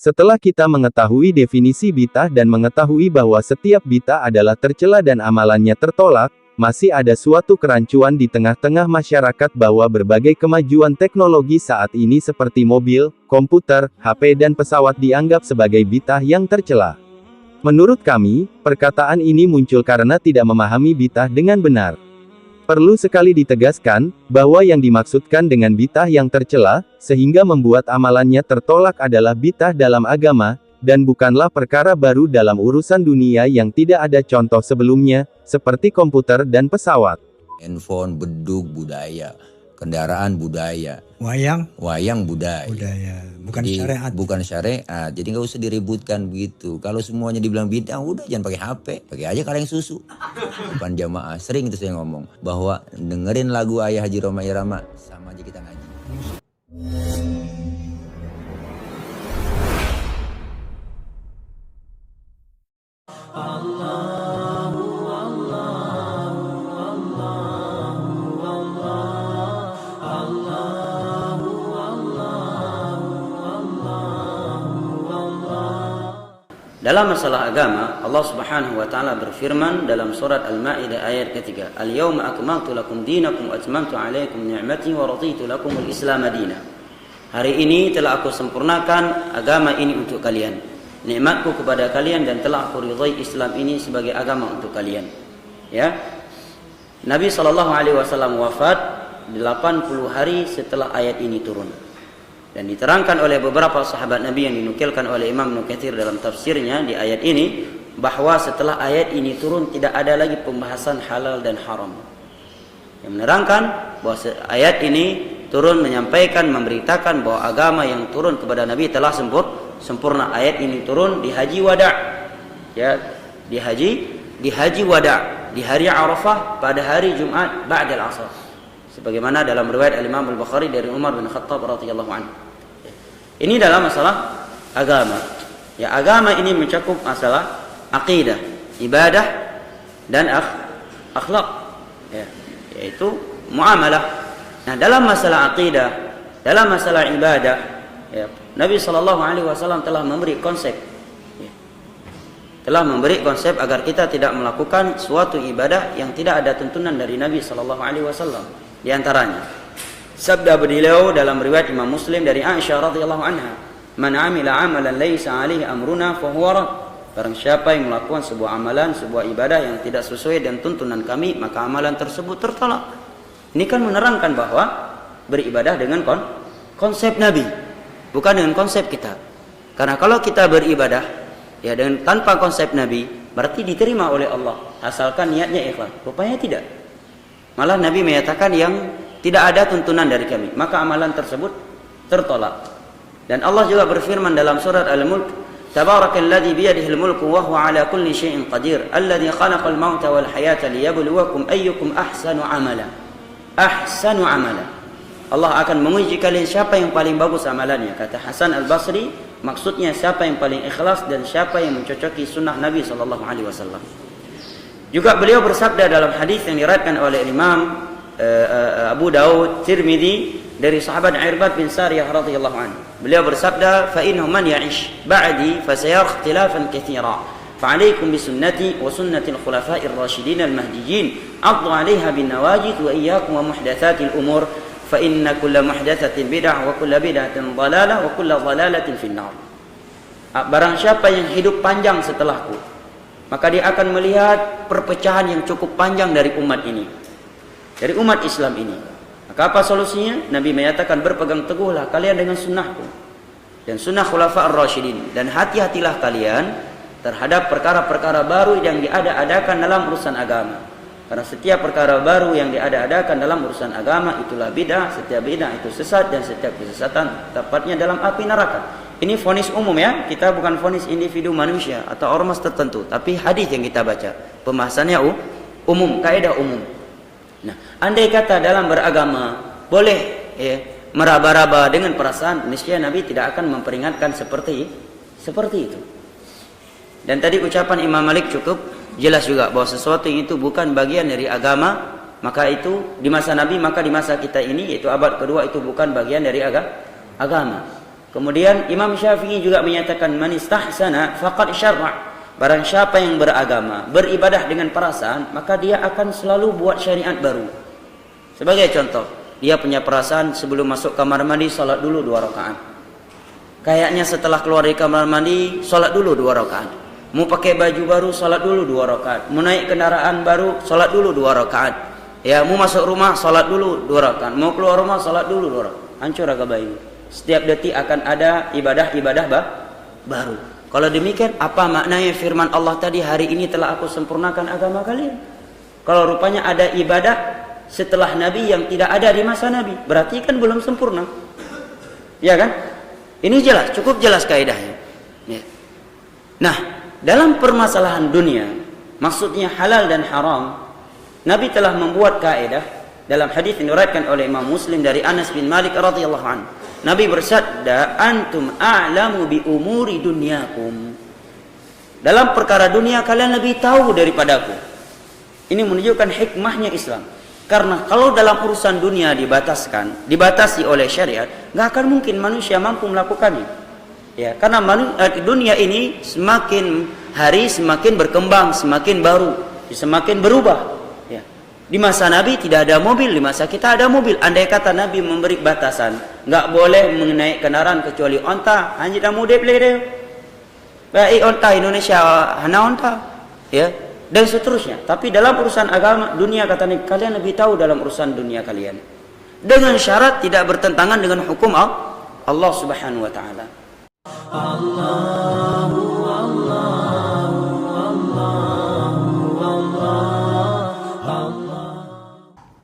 Setelah kita mengetahui definisi bid'ah dan mengetahui bahwa setiap bid'ah adalah tercela dan amalannya tertolak, masih ada suatu kerancuan di tengah-tengah masyarakat bahwa berbagai kemajuan teknologi saat ini seperti mobil, komputer, HP dan pesawat dianggap sebagai bid'ah yang tercela. Menurut kami, perkataan ini muncul karena tidak memahami bid'ah dengan benar. Perlu sekali ditegaskan, bahwa yang dimaksudkan dengan bid'ah yang tercela, sehingga membuat amalannya tertolak adalah bid'ah dalam agama, dan bukanlah perkara baru dalam urusan dunia yang tidak ada contoh sebelumnya, seperti komputer dan pesawat. Handphone, bedug, budaya. Kendaraan, budaya. Wayang budaya. Bukan Jadi, syariat. Bukan syariat. Jadi nggak usah diributkan begitu. Kalau semuanya dibilang bid'ah, udah jangan pakai HP. Pakai aja kaleng susu. Depan jamaah. Sering itu saya ngomong. Bahwa dengerin lagu Ayah Haji Roma Irama, sama aja kita ngaji. Dalam masalah agama, Allah Subhanahu wa taala berfirman dalam surat Al-Maidah ayat ketiga, "Al-yauma akmaltu lakum dinakum wa atmamtu 'alaikum ni'mati wa raditu lakum al-Islam madina." Hari ini telah aku sempurnakan agama ini untuk kalian. Nikmatku kepada kalian dan telah aku ridhai Islam ini sebagai agama untuk kalian. Ya. Nabi sallallahu alaihi wasallam wafat 80 hari setelah ayat ini turun. Dan diterangkan oleh beberapa sahabat Nabi yang dinukilkan oleh Imam Ibnu Katsir dalam tafsirnya di ayat ini, bahwa setelah ayat ini turun tidak ada lagi pembahasan halal dan haram. Yang menerangkan bahwa ayat ini turun menyampaikan, memberitakan bahwa agama yang turun kepada Nabi telah sempurna. Ayat ini turun di Haji Wada', ya, di Haji Wada', di hari Arafah pada hari Jumat ba'dal asar. Sebagaimana dalam riwayat Al-Imam Al-Bukhari dari Umar bin Khattab radhiyallahu anhu. Ini dalam masalah agama. Ya, agama ini mencakup masalah akidah, ibadah dan akhlak. Ya, yaitu muamalah. Nah, dalam masalah akidah, dalam masalah ibadah, ya, Nabi sallallahu alaihi wasallam telah memberi konsep. Ya, telah memberi konsep agar kita tidak melakukan suatu ibadah yang tidak ada tuntunan dari Nabi sallallahu alaihi wasallam. Di antaranya sabda beliau dalam riwayat Imam Muslim dari Aisyah radhiyallahu anha, "Man 'amila 'amalan laisa 'alaihi amruna fa huwa rad." Barang siapa yang melakukan sebuah amalan, sebuah ibadah yang tidak sesuai dengan tuntunan kami, maka amalan tersebut tertolak. Ini kan menerangkan bahwa beribadah dengan konsep Nabi, bukan dengan konsep kita. Karena kalau kita beribadah ya dengan tanpa konsep Nabi, berarti diterima oleh Allah asalkan niatnya ikhlas. Rupanya tidak. Malah Nabi menyatakan yang tidak ada tuntunan dari kami, maka amalan tersebut tertolak. Dan Allah juga berfirman dalam surat Al-Mulk, "Tabarakalladzi biyadihil mulku wa huwa 'ala kulli syai'in qadir, alladzi khalaqal mauta wal hayata liyabluwakum ayyukum ahsanu 'amala." Ahsanu 'amala. Allah akan menguji kalian siapa yang paling bagus amalannya. Kata Hasan Al-Basri, maksudnya siapa yang paling ikhlas dan siapa yang mencocoki sunnah Nabi sallallahu alaihi wasallam. Juga beliau bersabda dalam hadis yang diriwayatkan oleh Imam Abu Daud, Tirmidzi dari sahabat Irbad bin Sariyah radhiyallahu anhu. Beliau bersabda, "Fa innahu man ya'ish ba'di fa sayara ikhtilafan katsira. Fa 'alaikum bi sunnati wa sunnati al-khulafa'ir rasyidin al-mahdiyyin 'addu 'alaiha bin nawajid wa iyyakum wa muhdatsatil umur fa inna kulla muhdatsatin bid'ah wa kulla bid'atin dhalalah wa kulla dhalalatin fin nar." Barang siapa yang hidup panjang setelahku, maka dia akan melihat perpecahan yang cukup panjang dari umat ini, dari umat Islam ini. Maka apa solusinya? Nabi menyatakan, berpegang teguhlah kalian dengan sunnahku dan sunnah khulafa ar-rasyidin, dan hati-hatilah kalian terhadap perkara-perkara baru yang diada-adakan dalam urusan agama. Karena setiap perkara baru yang diada-adakan dalam urusan agama itulah bid'ah, setiap bid'ah itu sesat, dan setiap kesesatan tepatnya dalam api neraka. Ini vonis umum ya, kita bukan vonis individu manusia atau ormas tertentu, tapi hadis yang kita baca, pembahasannya umum, kaidah umum. Nah, andai kata dalam beragama boleh meraba-raba dengan perasaan, niscaya Nabi tidak akan memperingatkan seperti itu. Dan tadi ucapan Imam Malik cukup jelas juga bahwa sesuatu yang itu bukan bagian dari agama, maka itu di masa Nabi, maka di masa kita ini yaitu abad kedua itu bukan bagian dari agama. Kemudian Imam Syafi'i juga menyatakan man istahsana faqad syarra'. Barang siapa yang beragama, beribadah dengan perasaan, maka dia akan selalu buat syariat baru. Sebagai contoh, dia punya perasaan sebelum masuk kamar mandi salat dulu 2 rakaat. Kayaknya setelah keluar dari kamar mandi salat dulu 2 rakaat. Mau pakai baju baru salat dulu 2 rakaat. Mau naik kendaraan baru salat dulu 2 rakaat. Ya, mau masuk rumah salat dulu 2 rakaat. Mau keluar rumah salat dulu 2 rakaat. Hancur agama ini. Setiap detik akan ada ibadah-ibadah baru. Kalau demikian, apa maknanya firman Allah tadi, hari ini telah aku sempurnakan agama kalian? Kalau rupanya ada ibadah setelah Nabi yang tidak ada di masa Nabi, berarti kan belum sempurna. Ya kan? Ini jelas, cukup jelas kaidahnya. Ya. Nah, dalam permasalahan dunia, maksudnya halal dan haram, Nabi telah membuat kaidah dalam hadis yang diriwayatkan oleh Imam Muslim dari Anas bin Malik radhiyallahu anhu. Nabi bersabda, antum a'lamu bi umuri dunyakum. Dalam perkara dunia kalian lebih tahu daripadaku. Ini menunjukkan hikmahnya Islam. Karena kalau dalam urusan dunia dibatasi oleh syariat, nggak akan mungkin manusia mampu melakukannya. Ya, karena dunia ini semakin hari semakin berkembang, semakin baru, semakin berubah. Di masa Nabi tidak ada mobil, di masa kita ada mobil. Andai kata Nabi memberi batasan, nggak boleh mengenai kendaraan kecuali onta, hanya dah mudah beli deh. Baik onta Indonesia, hana onta, ya, dan seterusnya. Tapi dalam urusan agama, dunia kata Nabi, kalian lebih tahu dalam urusan dunia kalian. Dengan syarat tidak bertentangan dengan hukum Allah Subhanahu wa taala. Allah